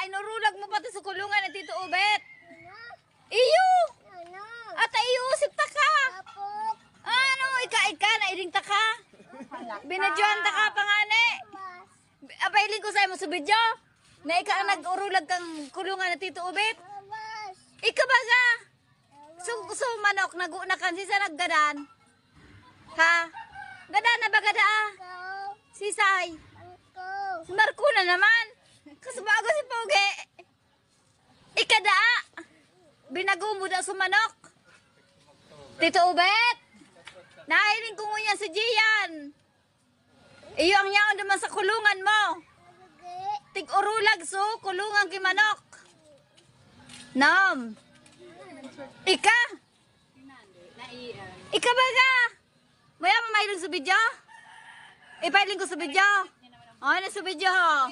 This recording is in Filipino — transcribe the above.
inurulag mo pati sa kulungan ni Tito Ubet. Iyo! At iusip ta ka. Ano, ika na iring ta ka. Binadyohan ta ka pangani. Apailing ko sa'yo mo sa video. Na ika ang nag-urulag kang kulungan ni Tito Ubet. Ika ba ka? So manok, nagunakan si sa naggadan. Ha? Gadan na ba gada? Sisay. Si Marco na naman. Kasubago si Pogi. Ikada. Binago mo daw sa manok. Tito Ubet. Nahiling ko ngunya si Gian. Iyo ang yaon naman sa kulungan mo. Tig-urulag so, kulungan ki manok. Nam. Ika. Ika ba ka? Maya mamahilong sa video? Ipailing ko sa video. Ano sa video ho?